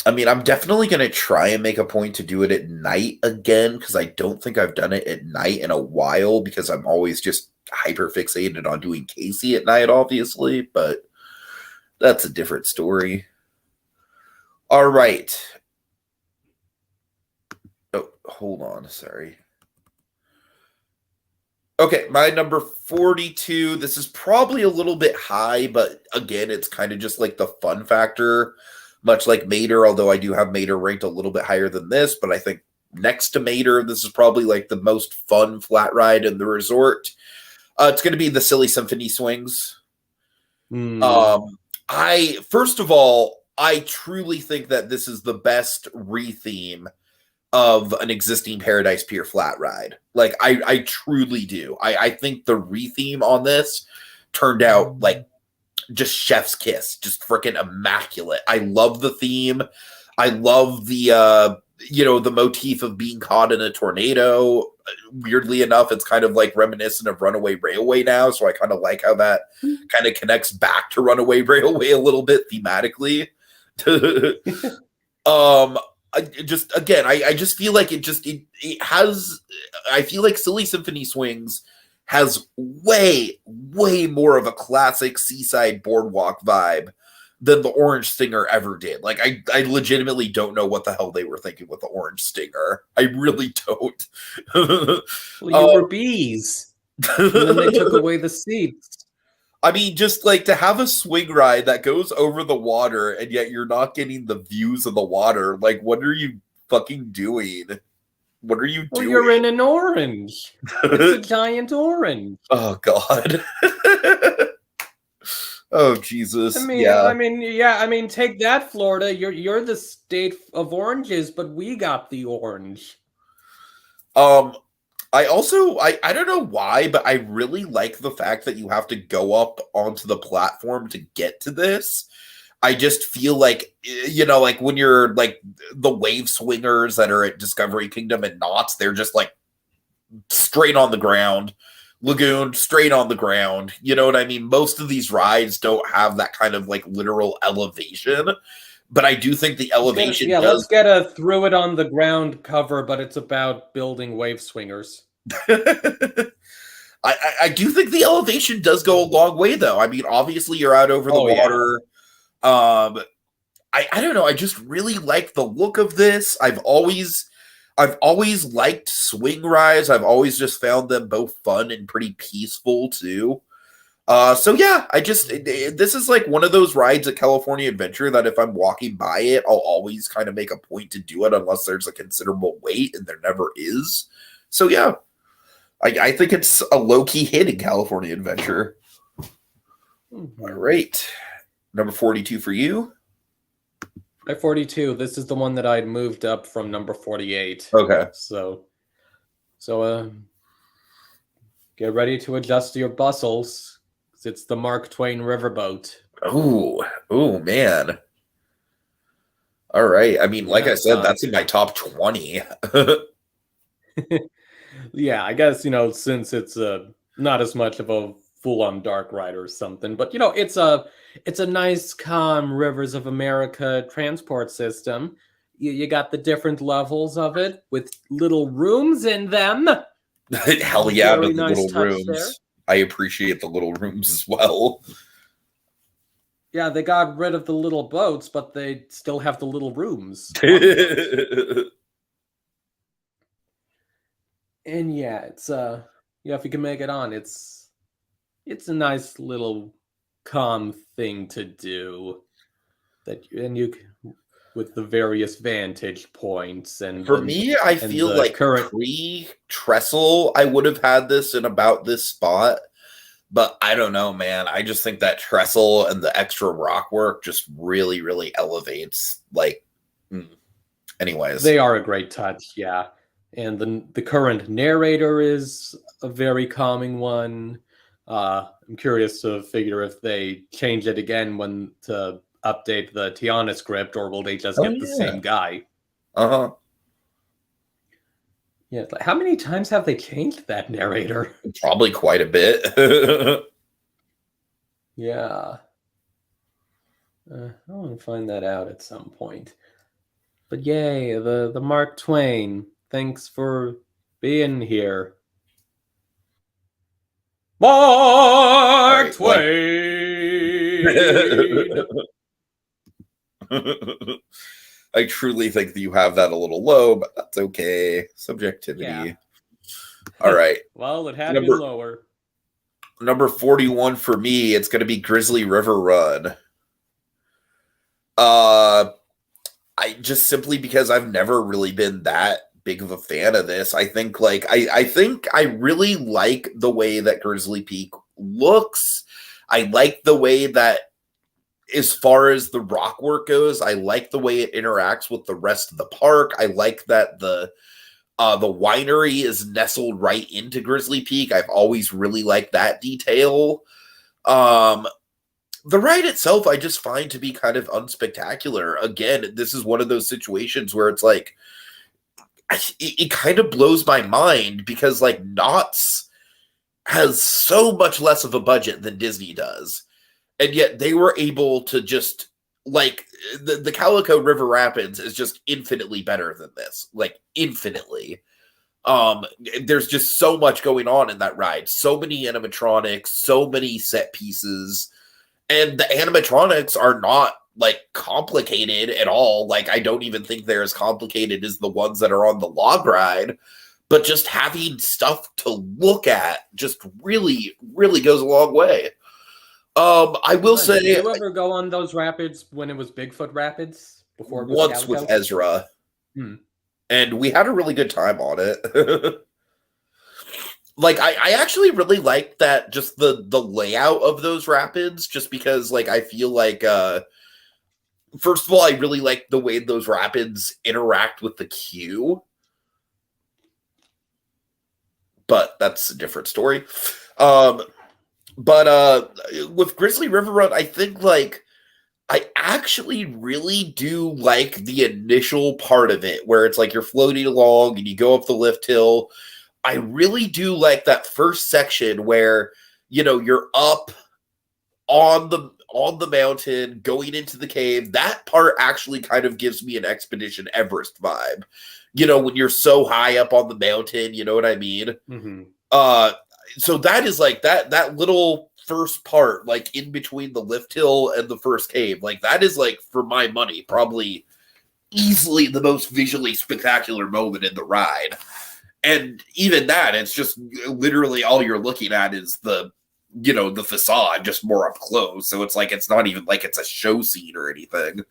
I mean, I'm definitely going to try and make a point to do it at night again, because I don't think I've done it at night in a while, because I'm always just hyper fixated on doing Casey at night, obviously, but that's a different story. All right. Oh, hold on. Sorry. Okay, my number 42. This is probably a little bit high, but again, it's kind of just like the fun factor, much like Mater, although I do have Mater ranked a little bit higher than this, but I think next to Mater, this is probably like the most fun flat ride in the resort. It's going to be the Silly Symphony Swings. First of all, I truly think that this is the best re-theme of an existing Paradise Pier flat ride. Like, I truly do. I think the re-theme on this turned out like just chef's kiss, just freaking immaculate. I love the theme. I love the the motif of being caught in a tornado. Weirdly enough, it's kind of like reminiscent of Runaway Railway now, so I kind of like how that kind of connects back to Runaway Railway a little bit thematically. I just feel like it has. I feel like Silly Symphony Swings has way more of a classic seaside boardwalk vibe than the Orange Stinger ever did. Like, I legitimately don't know what the hell they were thinking with the Orange Stinger. I really don't. Well, you were bees, and then they took away the seats. I mean, just like to have a swing ride that goes over the water and yet you're not getting the views of the water. Like, what are you fucking doing? What are you doing? You're in an orange. It's a giant orange. Oh, God. Oh, Jesus. I mean, take that, Florida. You're the state of oranges, but we got the orange. I also, I don't know why, but I really like the fact that you have to go up onto the platform to get to this. I just feel like, like when you're like the wave swingers that are at Discovery Kingdom and Knott's, they're just like straight on the ground. Lagoon, straight on the ground. You know what I mean? Most of these rides don't have that kind of like literal elevation, but I do think the elevation let's get a through it on the ground cover, but it's about building wave swingers. I do think the elevation does go a long way, though. I mean, obviously you're out over the water. Yeah. I don't know. I just really like the look of this. I've always I've always liked swing rides. I've always just found them both fun and pretty peaceful too. So yeah, this is like one of those rides at California Adventure that if I'm walking by it, I'll always kind of make a point to do it unless there's a considerable wait, and there never is. So yeah, I think it's a low-key hit in California Adventure. Mm-hmm. All right. Number 42 for you. At 42, this is the one that I'd moved up from number 48. Okay. So get ready to adjust your bustles. It's the Mark Twain Riverboat. Oh, man. All right. I mean, like I said, that's in my top 20. Yeah, I guess, since it's not as much of a full-on dark ride or something, but it's a nice, calm Rivers of America transport system. You got the different levels of it with little rooms in them. Hell yeah, Very the nice little touch rooms. there. I appreciate the little rooms as well. Yeah, they got rid of the little boats, but they still have the little rooms. And yeah, it's if you can make it on, it's a nice little calm thing to do. With the various vantage points and for me, I feel like pre-trestle, I would have had this in about this spot. But I don't know, man. I just think that trestle and the extra rock work just really, really elevates. Anyways, they are a great touch, yeah. And the current narrator is a very calming one. I'm curious to figure if they change it again to update the Tiana script, or will they just get the same guy? Uh-huh. Yeah, how many times have they changed that narrator? Probably quite a bit. Yeah. I want to find that out at some point. But yay, the Mark Twain. Thanks for being here. Mark Twain! I truly think that you have that a little low, but that's okay. Subjectivity. Yeah. All right. Well, it had to be lower. Number 41 for me, it's going to be Grizzly River Run. I just simply because I've never really been that big of a fan of this. I think I think I really like the way that Grizzly Peak looks. I like the way that, as far as the rock work goes, I like the way it interacts with the rest of the park. I like that the winery is nestled right into Grizzly Peak. I've always really liked that detail. The ride itself, I just find to be kind of unspectacular. Again, this is one of those situations where it's like, it kind of blows my mind because Knott's has so much less of a budget than Disney does. And yet they were able to just, the Calico River Rapids is just infinitely better than this. Infinitely. There's just so much going on in that ride. So many animatronics, so many set pieces. And the animatronics are not, complicated at all. I don't even think they're as complicated as the ones that are on the log ride. But just having stuff to look at just really, really goes a long way. I will say, did you ever go on those rapids when it was Bigfoot Rapids before? Once with Ezra, and we had a really good time on it. I actually really liked that, just the layout of those rapids, just because I feel first of all, I really like the way those rapids interact with the queue. But that's a different story. But with Grizzly River Run, I think I actually really do like the initial part of it where it's you're floating along and you go up the lift hill. I really do like that first section where you're up on the mountain going into the cave. That part actually kind of gives me an Expedition Everest vibe. When you're so high up on the mountain, you know what I mean? Mm-hmm. So that is that little first part, in between the lift hill and the first cave, that is for my money, probably easily the most visually spectacular moment in the ride. And even that, it's just literally all you're looking at is the facade, just more up close. So it's like, it's not even like it's a show scene or anything.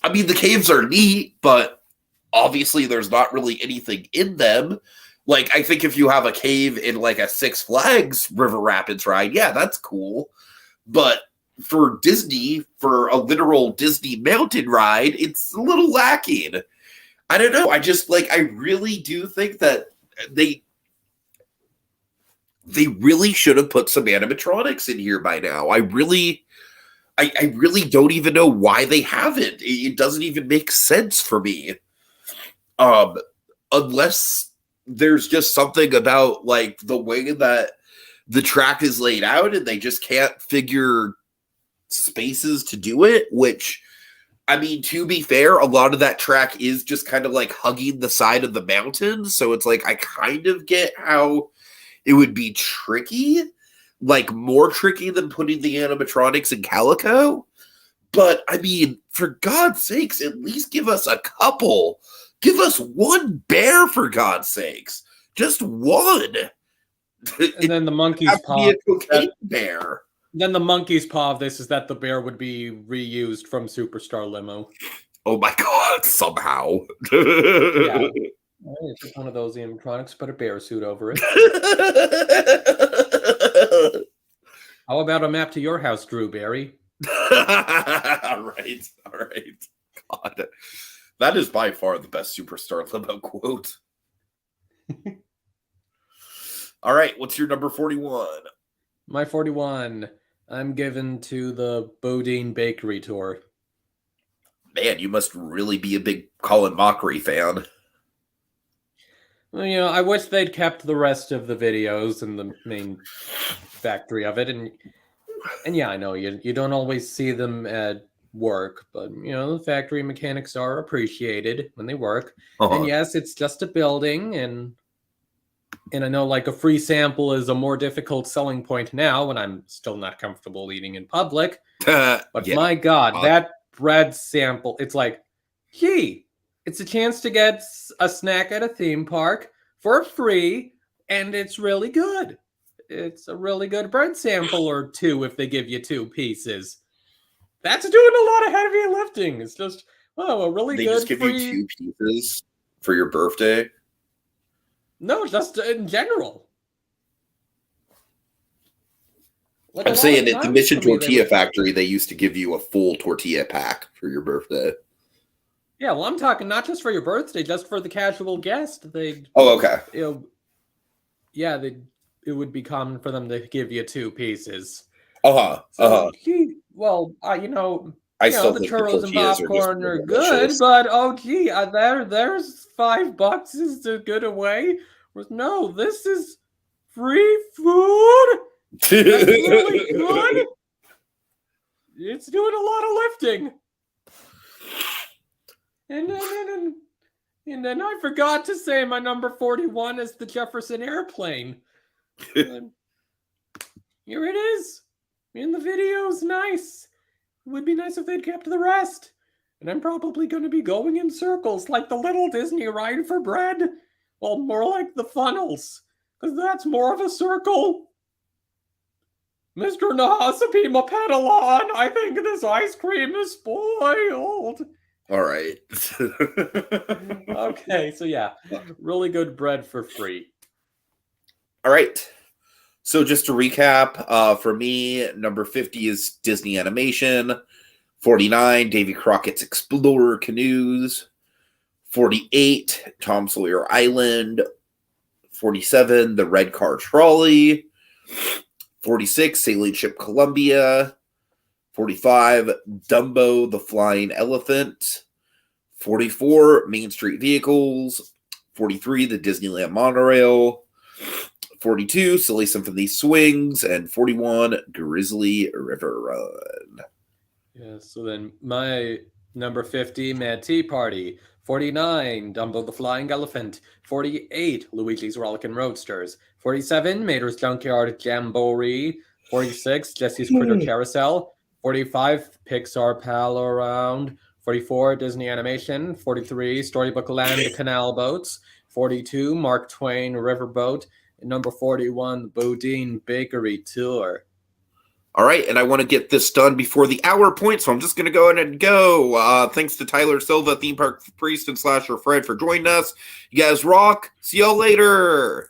I mean, the caves are neat, but obviously there's not really anything in them. Like, I think if you have a cave in like a Six Flags River Rapids ride, yeah, that's cool. But for Disney, for a literal Disney mountain ride, it's a little lacking. I don't know. I really do think that they really should have put some animatronics in here by now. I really don't even know why they haven't. It doesn't even make sense for me. Unless there's just something about like the way that the track is laid out and they just can't figure spaces to do it, which, I mean, to be fair, a lot of that track is just kind of like hugging the side of the mountain. So it's like, I kind of get how it would be tricky, like more tricky than putting the animatronics in Calico. But I mean, for God's sakes, at least give us a couple. Give us one bear, for God's sakes. Just one. And then the monkey's paw. A cocaine bear. Then the monkey's paw of this is that the bear would be reused from Superstar Limo. Oh my God, somehow. Yeah. It's one of those animatronics, put a bear suit over it. How about a map to your house, Drew Barry? All right. God. That is by far the best Superstar Limo quote. All right, what's your number 41? My 41, I'm given to the Bodine Bakery Tour. Man, you must really be a big Colin Mockery fan. Well, you know, I wish they'd kept the rest of the videos and the main factory of it. And yeah, I know you don't always see them at work, but you know, the factory mechanics are appreciated when they work. And yes, it's just a building, and I know like a free sample is a more difficult selling point now when I'm still not comfortable eating in public. But yeah, my God, that bread sample, it's like, gee, it's a chance to get a snack at a theme park for free, and it's really good. It's a really good bread sample or two if they give you 2 pieces. That's doing a lot of heavy lifting. It's just, a really good. They just give you 2 pieces for your birthday? No, just in general. Like I'm saying at the Mission Tortilla Factory, they used to give you a full tortilla pack for your birthday. Yeah, well, I'm talking not just for your birthday, just for the casual guest. Okay. Yeah, it would be common for them to give you 2 pieces. Well, the churros and popcorn are good, but there's $5 is a good away. No, this is free food. That's really good. It's doing a lot of lifting. And then I forgot to say my number 41 is the Jefferson Airplane. Here it is. And the video's nice. It would be nice if they'd kept the rest. And I'm probably going to be going in circles like the little Disney ride for bread. Well, more like the funnels, because that's more of a circle. Mr. Nahasapima Pedalon, I think this ice cream is spoiled. All right. Okay, so yeah, really good bread for free. All right. So just to recap, for me, number 50 is Disney Animation. 49, Davy Crockett's Explorer Canoes. 48, Tom Sawyer Island. 47, The Red Car Trolley. 46, Sailing Ship Columbia. 45, Dumbo the Flying Elephant. 44, Main Street Vehicles. 43, the Disneyland Monorail. 42, Silly Symphony Swings. And 41, Grizzly River Run. Yeah, so then my number 50, Mad Tea Party. 49, Dumbo the Flying Elephant. 48, Luigi's Rollickin' Roadsters. 47, Mater's Junkyard Jamboree. 46, Jesse's Critter Carousel. 45, Pixar Pal Around. 44, Disney Animation. 43, Storybook Land Canal Boats. 42, Mark Twain Riverboat. And number 41, the Bodine Bakery Tour. All right, and I want to get this done before the hour point, so I'm just going to go ahead and go. Thanks to Tyler Silva, Theme Park Priest, and Slasher Fred for joining us. You guys rock. See y'all later.